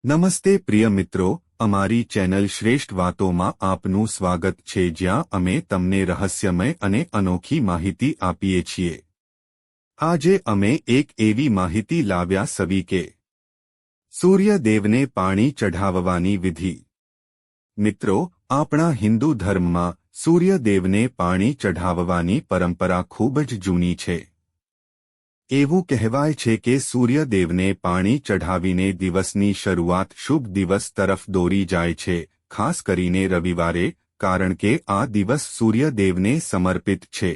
નમસ્તે પ્રિય મિત્રો, અમારી ચેનલ શ્રેષ્ઠ વાતોમાં આપનું સ્વાગત છે, જ્યાં અમે તમને રહસ્યમય અને અનોખી માહિતી આપીએ છીએ. આજે અમે એક એવી માહિતી લાવ્યા સવી કે સૂર્યદેવને પાણી ચઢાવવાની વિધિ. મિત્રો, આપણા હિન્દુ ધર્મમાં સૂર્યદેવને પાણી ચઢાવવાની પરંપરા ખૂબ જ જૂની છે. એવું કહેવાય છે કે સૂર્યદેવને પાણી ચઢાવીને દિવસની શરૂઆત શુભ દિવસ તરફ દોરી જાય છે, ખાસ કરીને રવિવારે, કારણ કે આ દિવસ સૂર્યદેવને સમર્પિત છે.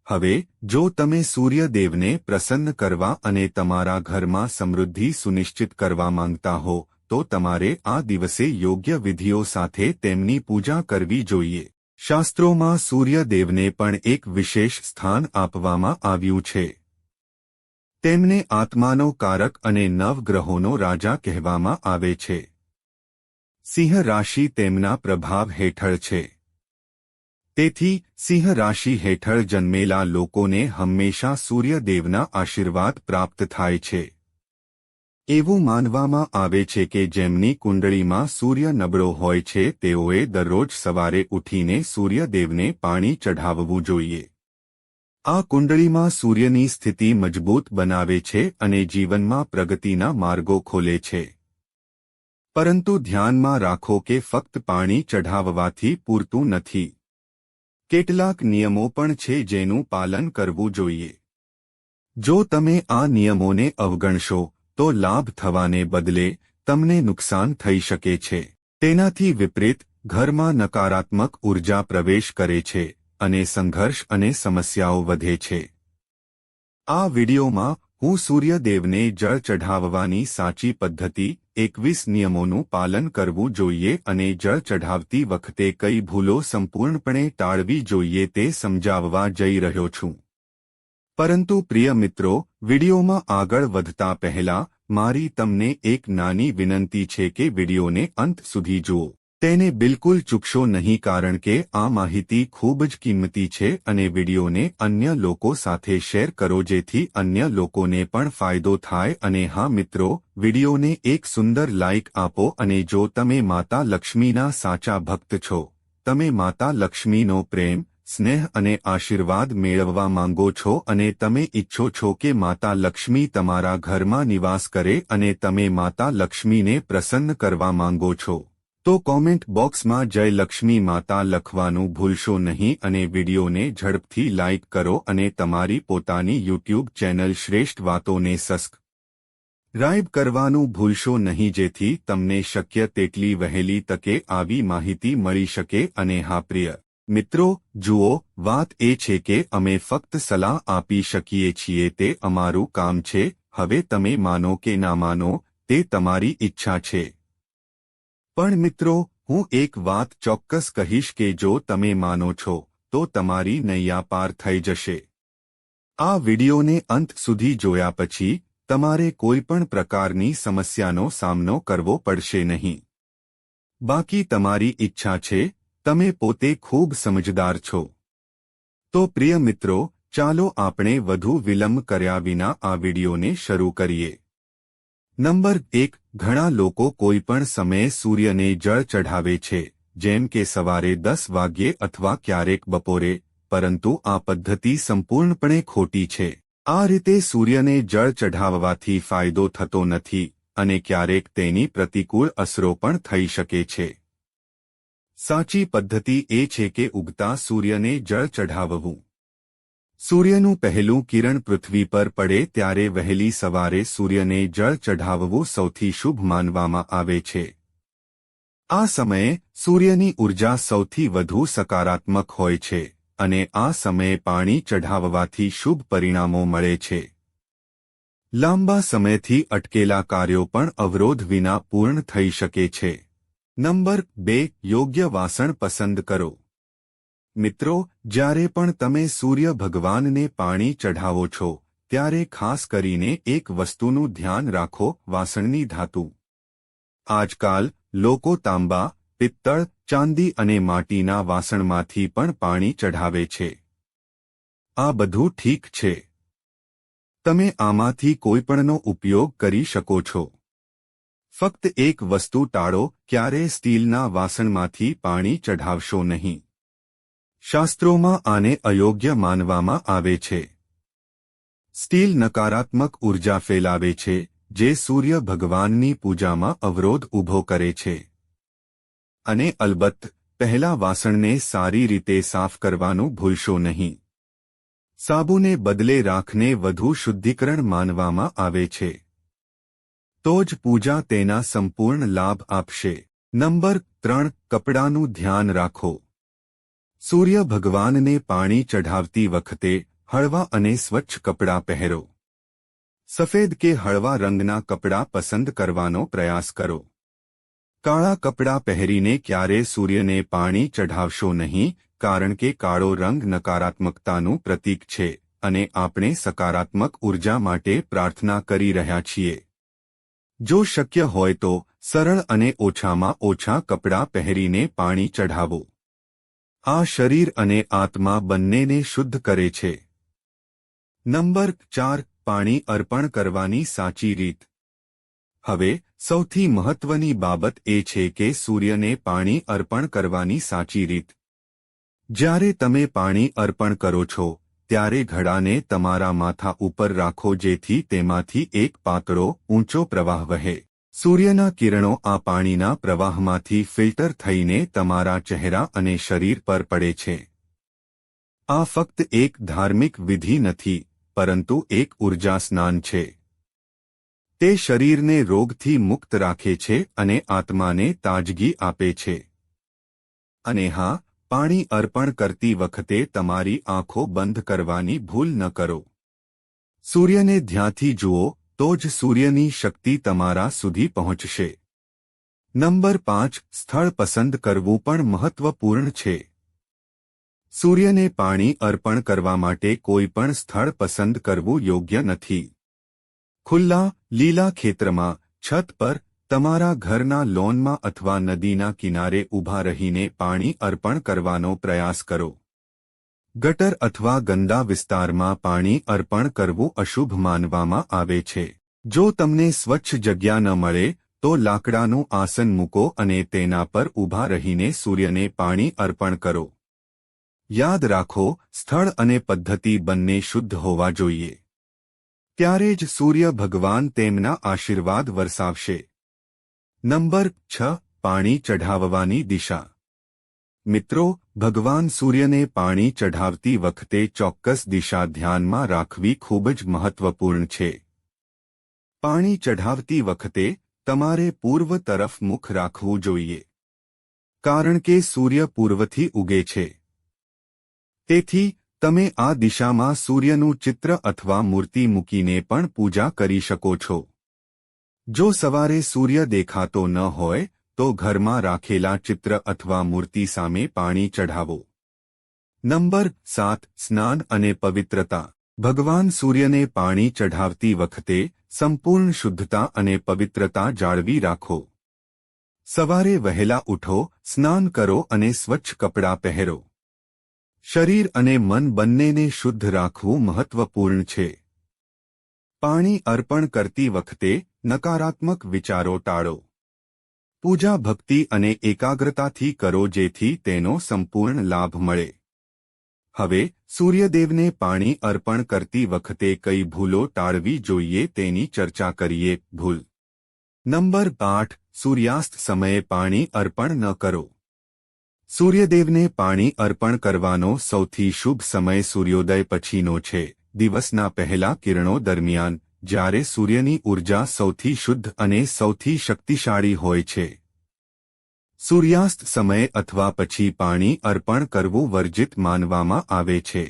હવે, જો તમે સૂર્યદેવને પ્રસન્ન કરવા અને તમારા ઘરમાં સમૃદ્ધિ સુનિશ્ચિત કરવા માંગતા હો, તો તમારે આ દિવસે યોગ્ય વિધિઓ સાથે તેમની પૂજા કરવી જોઈએ. શાસ્ત્રોમાં સૂર્યદેવને પણ એક વિશેષ સ્થાન આપવામાં આવ્યું છે. તેમને આત્માનો કારક અને નવગ્રહોનો રાજા કહેવામાં આવે છે. સિંહ રાશિ તેમના પ્રભાવ હેઠળ છે. તેથી સિંહ રાશિ હેઠળ જન્મેલા લોકોને હંમેશા સૂર્યદેવના આશીર્વાદ પ્રાપ્ત થાય છે. એવું માનવામાં આવે છે કે જેમની કુંડળીમાં સૂર્ય નબળો હોય છે તેઓએ દરરોજ સવારે ઉઠીને સૂર્યદેવને પાણી ચઢાવવું જોઈએ. આ કુંડળીમાં સૂર્યની સ્થિતિ મજબૂત બનાવે છે અને જીવનમાં પ્રગતિના માર્ગો ખોલે છે. પરંતુ ધ્યાનમાં રાખો કે ફક્ત પાણી ચઢાવવાથી પૂરતું નથી. કેટલાક નિયમો પણ છે જેનું પાલન કરવું જોઈએ. જો તમે આ નિયમોને અવગણશો, તો લાભ થવાને બદલે તમને નુકસાન થઈ શકે છે. તેનાથી વિપરીત, ઘરમાં નકારાત્મક ઉર્જા પ્રવેશ કરે છે અને સંઘર્ષ અને સમસ્યાઓ વધે છે. આ વિડિયોમાં હું સૂર્યદેવને જળ ચઢાવવાની સાચી પદ્ધતિ, 21 નિયમોનું પાલન કરવું જોઈએ અને જળ ચઢાવતી વખતે કઈ ભૂલો સંપૂર્ણપણે ટાળવી જોઈએ તે સમજાવવા જઈ રહ્યો છું. પરંતુ પ્રિય મિત્રો, વિડિયોમાં આગળ વધતા પહેલા મારી તમને એક નાની વિનંતી છે કે વિડિયોને અંત સુધી જુઓ. તેને બિલકુલ ચૂકશો નહીં, કારણ કે આ માહિતી ખૂબ જ કિંમતી છે અને વિડિયોને અન્ય લોકો સાથે શેર કરો જેથી અન્ય લોકોને પણ ફાયદો થાય. અને હા મિત્રો, વિડિયોને એક સુંદર લાઇક આપો અને જો તમે માતા લક્ષ્મીના સાચા ભક્ત છો, તમે માતા લક્ષ્મીનો પ્રેમ, સ્નેહ અને આશીર્વાદ મેળવવા માંગો છો અને તમે ઈચ્છો છો કે માતા લક્ષ્મી તમારા ઘરમાં નિવાસ કરે અને તમે માતા લક્ષ્મીને પ્રસન્ન કરવા માંગો છો, તો કોમેન્ટ બોક્સમાં જય લક્ષ્મી માતા લખવાનું ભૂલશો નહીં અને વિડિયોને ઝડપથી લાઇક કરો અને તમારી પોતાની યુટ્યુબ ચેનલ શ્રેષ્ઠ વાતોને સબસ્ક્રાઇબ કરવાનું ભૂલશો નહીં, જેથી તમને શક્ય તેટલી વહેલી તકે આવી માહિતી મળી શકે. અને હા પ્રિય મિત્રો, જુઓ, વાત એ છે કે અમે ફક્ત સલાહ આપી શકીએ છીએ, તે અમારું કામ છે. હવે તમે માનો કે ના માનો, તે તમારી ઈચ્છા છે. પણ મિત્રો, હું એક વાત ચોક્કસ કહીશ કે જો તમે માનો છો, તો તમારી નૈયા પાર થઈ જશે. આ વિડિયોને અંત સુધી જોયા પછી તમારે કોઈ પણ પ્રકારની સમસ્યાનો સામનો કરવો પડશે નહીં. બાકી તમારી ઈચ્છા છે, તમે પોતે ખૂબ સમજદાર છો. તો પ્રિય મિત્રો, ચાલો આપણે વધુ વિલંબ કર્યા વિના આ વિડિયોને શરૂ કરીએ. નંબર 1. ઘણા લોકો કોઈપણ સમયે સૂર્યને જળ ચઢાવે છે, જેમ કે સવારે 10 વાગ્યે અથવા ક્યારેક બપોરે, પરંતુ આ પદ્ધતિ સંપૂર્ણપણે ખોટી છે. આ રીતે સૂર્યને જળ ચઢાવવાથી ફાયદો થતો નથી અને ક્યારેક તેની પ્રતિકૂળ અસરો પણ થઈ શકે છે. સાચી પદ્ધતિ એ છે કે ઉગતા સૂર્યને જળ ચઢાવવું. સૂર્યનું પહેલું કિરણ પૃથ્વી પર પડે ત્યારે વહેલી સવારે સૂર્યને જળ ચઢાવવું સૌથી શુભ માનવામાં આવે છે. આ સમયે સૂર્યની ઉર્જા સૌથી વધુ સકારાત્મક હોય છે અને આ સમયે પાણી ચઢાવવાથી શુભ પરિણામો મળે છે. લાંબા સમયથી અટકેલા કાર્યો પણ અવરોધ વિના પૂર્ણ થઈ શકે છે. નંબર 2. યોગ્ય વાસણ પસંદ કરો. મિત્રો, જ્યારે પણ તમે સૂર્ય ભગવાનને પાણી ચઢાવો છો, ત્યારે ખાસ કરીને એક વસ્તુનું ધ્યાન રાખો: વાસણની ધાતુ. આજકાલ લોકો તાંબા, પિત્તળ, ચાંદી અને માટીના વાસણમાંથી પણ પાણી ચઢાવે છે. આ બધું ઠીક છે. તમે આમાંથી કોઈપણનો ઉપયોગ કરી શકો છો. ફક્ત એક વસ્તુ ટાળો, ક્યારેય સ્ટીલના વાસણમાંથી પાણી ચઢાવશો નહીં. શાસ્ત્રોમાં આને અયોગ્ય માનવામાં આવે છે. સ્ટીલ નકારાત્મક ઉર્જા ફેલાવે છે, જે સૂર્ય ભગવાનની પૂજામાં અવરોધ ઊભો કરે છે. અને અલબત્ત, પહેલા વાસણને સારી રીતે સાફ કરવાનું ભૂલશો નહીં. સાબુને બદલે રાખને વધુ શુદ્ધિકરણ માનવામાં આવે છે. તો જ પૂજા તેના સંપૂર્ણ લાભ આપશે. નંબર 3. કપડાનું ધ્યાન રાખો. સૂર્ય ભગવાનને પાણી ચઢાવતી વખતે હળવા અને સ્વચ્છ કપડાં પહેરો. સફેદ કે હળવા રંગના કપડાં પસંદ કરવાનો પ્રયાસ કરો. કાળા કપડાં પહેરીને ક્યારે સૂર્યને પાણી ચઢાવશો નહીં, કારણ કે કાળો રંગ નકારાત્મકતાનું પ્રતીક છે અને આપણે સકારાત્મક ઉર્જા માટે પ્રાર્થના કરી રહ્યા છીએ. જો શક્ય હોય તો સરળ અને ઓછામાં ઓછા કપડાં પહેરીને પાણી ચઢાવો. આ શરીર અને આત્મા બંનેને શુદ્ધ કરે છે. નંબર 4. પાણી અર્પણ કરવાની સાચી રીત. હવે સૌથી મહત્વની બાબત એ છે કે સૂર્યને પાણી અર્પણ કરવાની સાચી રીત. જ્યારે તમે પાણી અર્પણ કરો છો, ત્યારે ઘડાને તમારા માથા ઉપર રાખો જેથી તેમાંથી એક પાતળો ઊંચો પ્રવાહ વહે. સૂર્યના કિરણો આ પાણીના પ્રવાહમાંથી ફિલ્ટર થઈને તમારા ચહેરા અને શરીર પર પડે છે. આ ફક્ત એક ધાર્મિક વિધિ નથી, પરંતુ એક ઉર્જા સ્નાન છે. તે શરીરને રોગથી મુક્ત રાખે છે અને આત્માને તાજગી આપે છે. અને હા, પાણી અર્પણ કરતી વખતે તમારી આંખો બંધ કરવાની ભૂલ ન કરો. સૂર્યને ધ્યાનથી જુઓ, તો જ સૂર્યની શક્તિ તમારા સુધી પહોંચશે. નંબર 5. સ્થળ પસંદ કરવું પણ મહત્વપૂર્ણ છે. સૂર્યને પાણી અર્પણ કરવા માટે કોઈ પણ સ્થળ પસંદ કરવું યોગ્ય નથી. ખુલ્લા, લીલા ખેતરમાં, છત પર, તમારા ઘરના લોનમાં અથવા નદીના કિનારે ઊભા રહીને પાણી અર્પણ કરવાનો પ્રયાસ કરો. ગટર અથવા ગંદા વિસ્તારમાં પાણી અર્પણ કરવું અશુભ માનવામાં આવે છે. જો તમને સ્વચ્છ જગ્યા ન મળે, તો લાકડાનું આસન મૂકો અને તેના પર ઊભા રહીને સૂર્યને પાણી અર્પણ કરો. યાદ રાખો, સ્થળ અને પદ્ધતિ બંને શુદ્ધ હોવા જોઈએ. ત્યારે જ સૂર્ય ભગવાન તેમના આશીર્વાદ વરસાવશે. નંબર 6. પાણી ચઢાવવાની દિશા. મિત્રો, ભગવાન સૂર્યને પાણી ચઢાવતી વખતે ચોક્કસ દિશા ધ્યાનમાં રાખવી ખૂબ જ મહત્વપૂર્ણ છે. પાણી ચઢાવતી વખતે તમારે પૂર્વ તરફ મુખ રાખવું જોઈએ. કારણ કે સૂર્ય પૂર્વથી ઉગે છે. તેથી તમે આ દિશામાં સૂર્યનું ચિત્ર અથવા મૂર્તિ મૂકીને પણ પૂજા કરી શકો છો. જો સવારે સૂર્ય દેખાતો ન હોય, તો ઘરમાં રાખેલા ચિત્ર અથવા મૂર્તિ સામે પાણી ચઢાવો. નંબર 7. સ્નાન અને પવિત્રતા. ભગવાન સૂર્યને પાણી ચઢાવતી વખતે સંપૂર્ણ શુદ્ધતા અને પવિત્રતા જાળવી રાખો. સવારે વહેલા ઉઠો, સ્નાન કરો અને સ્વચ્છ કપડાં પહેરો. શરીર અને મન બંનેને શુદ્ધ રાખવું મહત્વપૂર્ણ છે. પાણી અર્પણ કરતી વખતે નકારાત્મક વિચારો ટાળો. પૂજા ભક્તિ અને એકાગ્રતાથી કરો જેથી તેનો સંપૂર્ણ લાભ મળે. હવે સૂર્યદેવને પાણી અર્પણ કરતી વખતે કઈ ભૂલો ટાળવી જોઈએ તેની ચર્ચા કરીએ. ભૂલ નંબર 8. સૂર્યાસ્ત સમયે પાણી અર્પણ ન કરો. સૂર્યદેવને પાણી અર્પણ કરવાનો સૌથી શુભ સમય સૂર્યોદય પછીનો છે, દિવસના પહેલા કિરણો દરમિયાન, જ્યારે સૂર્યની ઉર્જા સૌથી શુદ્ધ અને સૌથી શક્તિશાળી હોય છે. સૂર્યાસ્ત સમયે અથવા પછી પાણી અર્પણ કરવું વર્જિત માનવામાં આવે છે.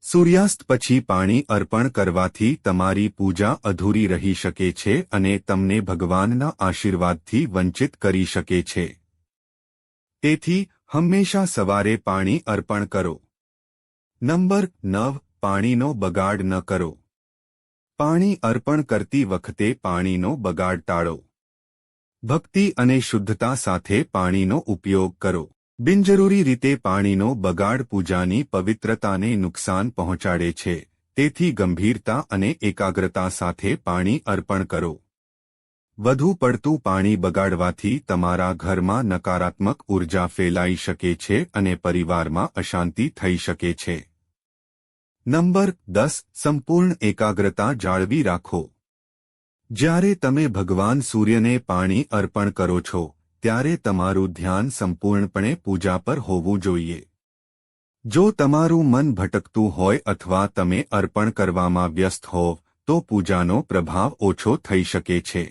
સૂર્યાસ્ત પછી પાણી અર્પણ કરવાથી તમારી પૂજા અધૂરી રહી શકે છે અને તમને ભગવાનના આશીર્વાદથી વંચિત કરી શકે છે. તેથી હંમેશા સવારે પાણી અર્પણ કરો. નંબર 9. પાણીનો બગાડ ન કરો. પાણી અર્પણ કરતી વખતે પાણીનો બગાડ ટાળો. ભક્તિ અને શુદ્ધતા સાથે પાણીનો ઉપયોગ કરો. બિનજરૂરી રીતે પાણીનો બગાડ પૂજાની પવિત્રતાને નુકસાન પહોંચાડે છે. તેથી ગંભીરતા અને એકાગ્રતા સાથે પાણી અર્પણ કરો. વધુ પડતું પાણી બગાડવાથી તમારા ઘરમાં નકારાત્મક ઉર્જા ફેલાઈ શકે છે અને પરિવારમાં અશાંતિ થઈ શકે છે. નંબર 10. સંપૂર્ણ એકાગ્રતા જાળવી રાખો. જ્યારે તમે ભગવાન સૂર્યને પાણી અર્પણ કરો છો ત્યારે તમારું ધ્યાન સંપૂર્ણપણે પૂજા પર હોવું જોઈએ. જો તમારું મન ભટકતું હોય અથવા તમે અર્પણ કરવામાં વ્યસ્ત હોવ તો પૂજાનો પ્રભાવ ઓછો થઈ શકે છે.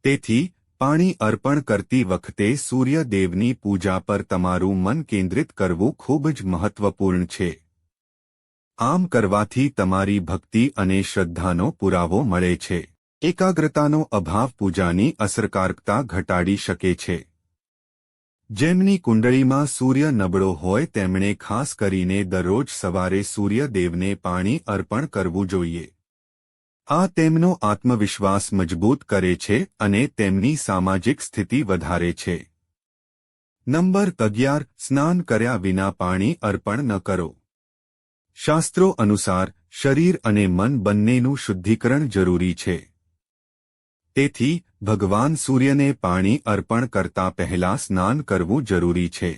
તેથી પાણી અર્પણ કરતી વખતે સૂર્યદેવની પૂજા પર તમારું મન કેન્દ્રિત કરવું ખૂબ જ મહત્વપૂર્ણ છે. આમ કરવાથી તમારી ભક્તિ અને શ્રદ્ધાનો પુરાવો મળે છે. એકાગ્રતાનો અભાવ પૂજાની અસરકારકતા ઘટાડી શકે છે. જેમની કુંડળીમાં સૂર્ય નબળો હોય તેમણે ખાસ કરીને દરરોજ સવારે સૂર્યદેવને પાણી અર્પણ કરવું જોઈએ. આ તેમનો આત્મવિશ્વાસ મજબૂત કરે છે અને તેમની સામાજિક સ્થિતિ વધારે છે. નંબર 11. સ્નાન કર્યા વિના પાણી અર્પણ ન કરો. શાસ્ત્રો અનુસાર શરીર અને મન બંનેનું શુદ્ધિકરણ જરૂરી છે. તેથી ભગવાન સૂર્યને પાણી અર્પણ કરતા પહેલા સ્નાન કરવું જરૂરી છે.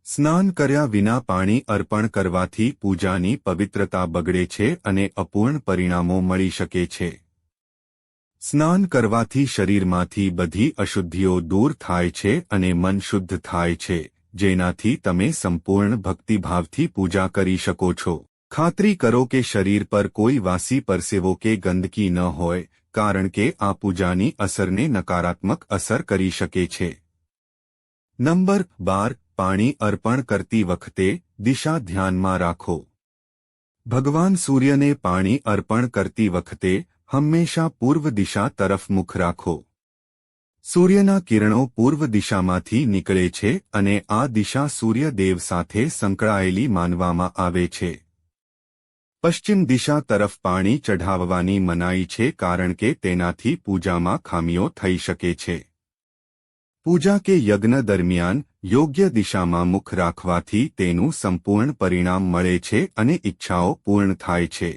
સ્નાન કર્યા વિના પાણી અર્પણ કરવાથી પૂજાની પવિત્રતા બગડે છે અને અપૂર્ણ પરિણામો મળી શકે છે. સ્નાન કરવાથી શરીરમાંથી બધી અશુદ્ધિઓ દૂર થાય છે અને મન શુદ્ધ થાય છે, જેનાથી તમે સંપૂર્ણ ભક્તિભાવથી પૂજા કરી શકો છો. ખાતરી કરો કે શરીર પર કોઈ વાસી પરસેવો કે ગંદકી ન હોય, કારણ કે આ પૂજાની અસરને નકારાત્મક અસર કરી શકે છે. નંબર 12. પાણી અર્પણ કરતી વખતે દિશા ધ્યાનમાં રાખો. ભગવાન સૂર્યને પાણી અર્પણ કરતી વખતે હંમેશા પૂર્વ દિશા તરફ મુખ રાખો. સૂર્યના કિરણો પૂર્વ દિશામાંથી નીકળે છે અને આ દિશા સૂર્યદેવ સાથે સંકળાયેલી માનવામાં આવે છે. પશ્ચિમ દિશા તરફ પાણી ચઢાવવાની મનાઈ છે કારણ કે તેનાથી પૂજામાં ખામીઓ થઈ શકે છે. પૂજા કે યજ્ઞ દરમિયાન યોગ્ય દિશામાં મુખ રાખવાથી તેનું સંપૂર્ણ પરિણામ મળે છે અને ઈચ્છાઓ પૂર્ણ થાય છે.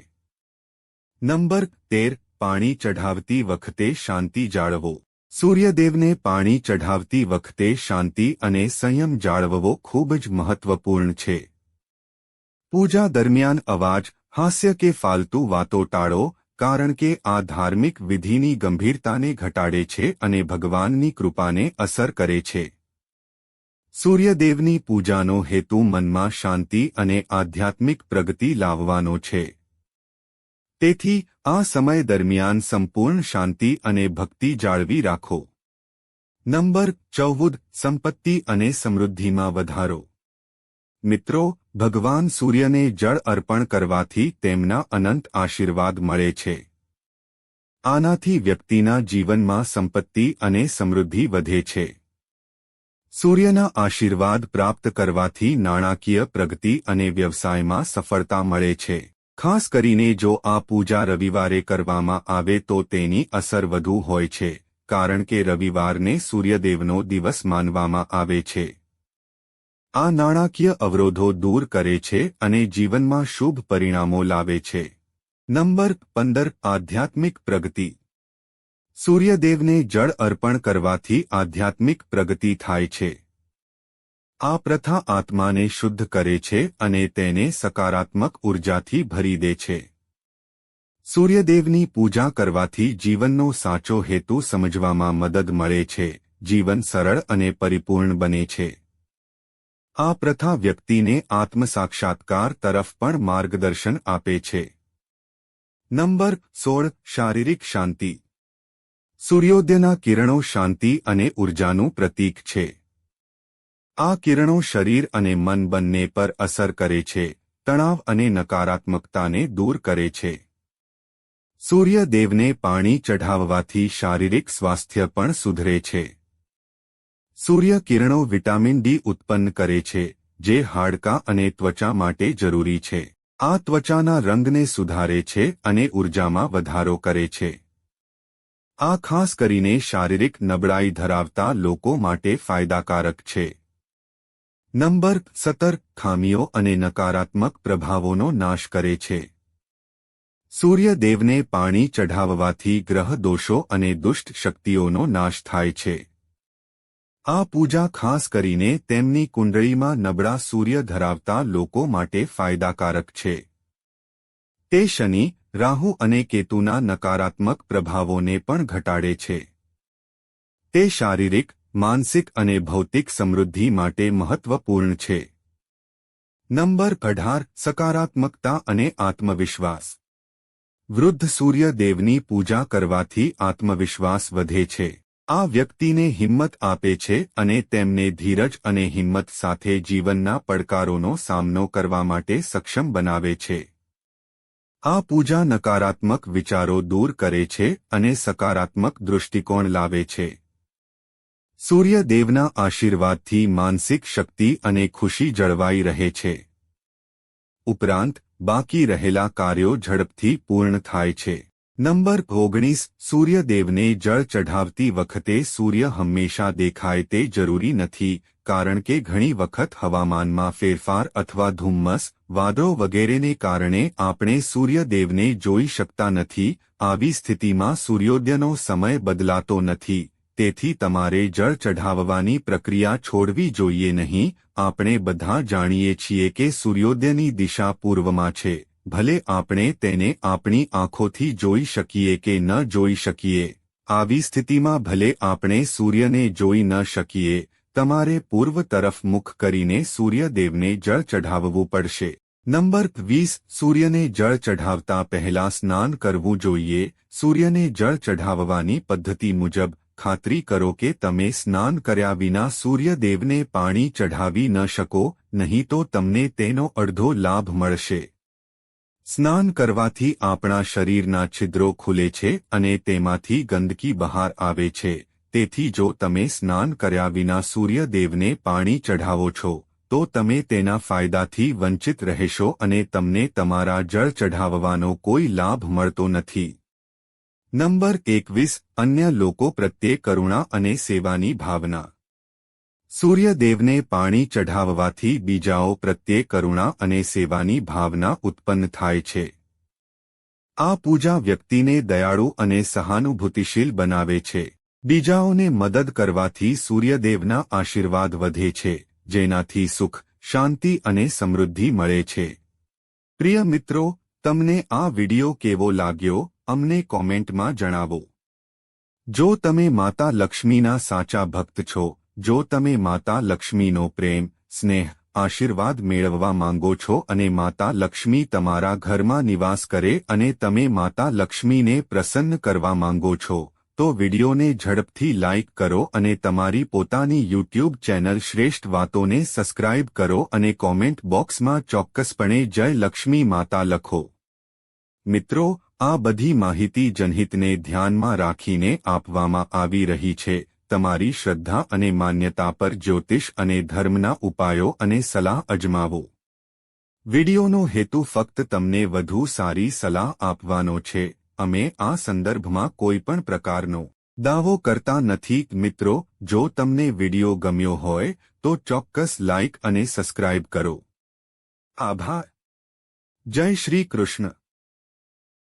નંબર 13. પાણી ચઢાવતી વખતે શાંતિ જાળવો. સૂર્યદેવને પાણી ચઢાવતી વખતે શાંતિ અને સંયમ જાળવવો ખૂબ જ મહત્વપૂર્ણ છે. પૂજા દરમિયાન અવાજ, હાસ્ય કે ફાલતુ વાતો ટાળો, કારણ કે આ ધાર્મિક વિધિની ગંભીરતાને ઘટાડે છે અને ભગવાનની કૃપાને અસર કરે છે. સૂર્યદેવની પૂજાનો હેતુ મનમાં શાંતિ અને આધ્યાત્મિક પ્રગતિ લાવવાનો છે. તેથી આ સમય દરમિયાન સંપૂર્ણ શાંતિ અને ભક્તિ જાળવી રાખો. નંબર 14. સંપત્તિ અને સમૃદ્ધિમાં વધારો. મિત્રો, ભગવાન સૂર્યને જળ અર્પણ કરવાથી તેમના અનંત આશીર્વાદ મળે છે. આનાથી વ્યક્તિના જીવનમાં સંપત્તિ અને સમૃદ્ધિ વધે છે. સૂર્યના આશીર્વાદ પ્રાપ્ત કરવાથી નાણાકીય પ્રગતિ અને વ્યવસાયમાં સફળતા મળે છે. ખાસ કરીને જો આ પૂજા રવિવારે કરવામાં આવે તો તેની અસર વધુ હોય છે, કારણ કે રવિવારને સૂર્યદેવનો દિવસ માનવામાં આવે છે. આ નાણાકીય અવરોધો દૂર કરે છે અને જીવનમાં શુભ પરિણામો લાવે છે. નંબર 15. આધ્યાત્મિક પ્રગતિ. સૂર્યદેવને જળ અર્પણ કરવાથી આધ્યાત્મિક પ્રગતિ થાય છે. આ પ્રથા આત્માને શુદ્ધ કરે છે અને તેને સકારાત્મક ઉર્જાથી ભરી દે છે. સૂર્યદેવની પૂજા કરવાથી જીવનનો સાચો હેતુ સમજવામાં મદદ મળે છે, જીવન સરળ અને પરિપૂર્ણ બને છે. આ પ્રથા વ્યક્તિને આત્મસાક્ષાત્કાર તરફ પણ માર્ગદર્શન આપે છે. નંબર 16. શારીરિક શાંતિ. સૂર્યોદયના કિરણો શાંતિ અને ઉર્જાનું પ્રતીક છે. આ કિરણો શરીર અને મન બંને પર અસર કરે છે, તણાવ અને નકારાત્મકતાને દૂર કરે છે. સૂર્યદેવને પાણી ચઢાવવાથી શારીરિક સ્વાસ્થ્ય પણ સુધરે છે. સૂર્ય કિરણો વિટામિન ડી ઉત્પન્ન કરે છે, જે હાડકાં અને ત્વચા માટે જરૂરી છે. આ ત્વચાના રંગને સુધારે છે અને ઉર્જામાં વધારો કરે છે. આ ખાસ કરીને શારીરિક નબળાઈ ધરાવતા લોકો માટે ફાયદાકારક છે. નંબર 17. ખામીઓ અને નકારાત્મક પ્રભાવોનો નાશ કરે છે. સૂર્યદેવને પાણી ચઢાવવાથી ગ્રહ દોષો અને દુષ્ટ શક્તિઓનો નાશ થાય છે. આ પૂજા ખાસ કરીને તેમની કુંડળીમાં નબળા સૂર્ય ધરાવતા લોકો માટે ફાયદાકારક છે. તે શનિ, રાહુ અને કેતુના નકારાત્મક પ્રભાવોને પણ ઘટાડે છે. તે શારીરિક, માનસિક અને ભૌતિક સમૃદ્ધિ માટે મહત્વપૂર્ણ છે. નંબર 18 સકારાત્મકતા અને આત્મવિશ્વાસ. વૃદ્ધ સૂર્યદેવની પૂજા કરવાથી આત્મવિશ્વાસ વધે છે. આ વ્યક્તિને હિંમત આપે છે અને તેમને ધીરજ અને હિંમત સાથે જીવનના પડકારોનો સામનો કરવા માટે સક્ષમ બનાવે છે. આ પૂજા નકારાત્મક વિચારો દૂર કરે છે અને સકારાત્મક દૃષ્ટિકોણ લાવે છે. સૂર્યદેવના આશીર્વાદથી માનસિક શક્તિ અને ખુશી જળવાઈ રહે છે. ઉપરાંત બાકી રહેલા કાર્યો ઝડપથી પૂર્ણ થાય છે. નંબર 19 સૂર્યદેવને જળ ચઢાવતી વખતે સૂર્ય હંમેશા દેખાય તે જરૂરી નથી, કારણ કે ઘણી વખત હવામાનમાં ફેરફાર અથવા ધુમ્મસ, વાદળો વગેરેને કારણે આપણે સૂર્યદેવને જોઈ શકતા નથી. આવી સ્થિતિમાં સૂર્યોદયનો સમય બદલાતો નથી. તેથી તમારે જળ ચઢાવવાની પ્રક્રિયા છોડવી જોઈએ નહીં. આપણે બધા જાણીએ છીએ કે સૂર્યોદયની દિશા પૂર્વમાં છે. ભલે આપણે તેને આપણી આંખોથી જોઈ શકીએ કે ન જોઈ શકીએ. આવી સ્થિતિમાં ભલે આપણે સૂર્યને જોઈ ન શકીએ, તમારે પૂર્વ તરફ મુખ કરીને સૂર્યદેવને જળ ચઢાવવું પડશે. નંબર 20 સૂર્યને જળ ચઢાવતા પહેલા સ્નાન કરવું જોઈએ. સૂર્યને જળ ચઢાવવાની પદ્ધતિ મુજબ ખાતરી કરો કે તમે સ્નાન કર્યા વિના સૂર્યદેવને પાણી ચઢાવી ન શકો, નહીં તો તમને તેનો અડધો લાભ મળશે. સ્નાન કરવાથી આપણા શરીરના છિદ્રો ખુલે છે અને તેમાંથી ગંદકી બહાર આવે છે. તેથી જો તમે સ્નાન કર્યા વિના સૂર્યદેવને પાણી ચઢાવો છો, તો તમે તેના ફાયદાથી વંચિત રહેશો અને તમને તમારા જળ ચઢાવવાનો કોઈ લાભ મળતો નથી. નંબર 21 અન્ય લોકો પ્રત્યે કરુણા અને સેવાની ભાવના. સૂર્યદેવને પાણી ચઢાવવાથી બીજાઓ પ્રત્યે કરુણા અને સેવાની ભાવના ઉત્પન્ન થાય છે. આ પૂજા વ્યક્તિને દયાળુ અને સહાનુભૂતિશીલ બનાવે છે. બીજાઓને મદદ કરવાથી સૂર્યદેવના આશીર્વાદ વધે છે, જેનાથી સુખ, શાંતિ અને સમૃદ્ધિ મળે છે. પ્રિય મિત્રો, તમને આ વિડિયો કેવો લાગ્યો, અમને કોમેન્ટમાં જણાવો. જો તમે માતા લક્ષ્મીના સાચા ભક્ત છો, જો તમે માતા લક્ષ્મીનો પ્રેમ, સ્નેહ, આશીર્વાદ મેળવવા માંગો છો અને માતા લક્ષ્મી તમારા ઘરમાં નિવાસ કરે અને તમે માતા લક્ષ્મીને પ્રસન્ન કરવા માંગો છો, તો વિડિયોને ઝડપથી લાઇક કરો અને તમારી પોતાની યુટ્યુબ ચેનલ શ્રેષ્ઠ વાતોને સબસ્ક્રાઇબ કરો અને કોમેન્ટ બોક્સમાં ચોક્કસપણે જય લક્ષ્મી માતા લખો. મિત્રો, આ બધી માહિતી જનહિતને ધ્યાનમાં રાખીને આપવામાં આવી રહી છે. તમારી શ્રદ્ધા અને માન્યતા પર જ્યોતિષ અને ધર્મના ઉપાયો અને સલાહ અજમાવો. વિડિયોનો હેતુ ફક્ત તમને વધુ સારી સલાહ આપવાનો છે. અમે આ સંદર્ભમાં કોઈપણ પ્રકારનો દાવો કરતા નથી. મિત્રો, જો તમને વિડિયો ગમ્યો હોય તો ચોક્કસ લાઇક અને સબસ્ક્રાઇબ કરો. આભાર. જય શ્રી કૃષ્ણ.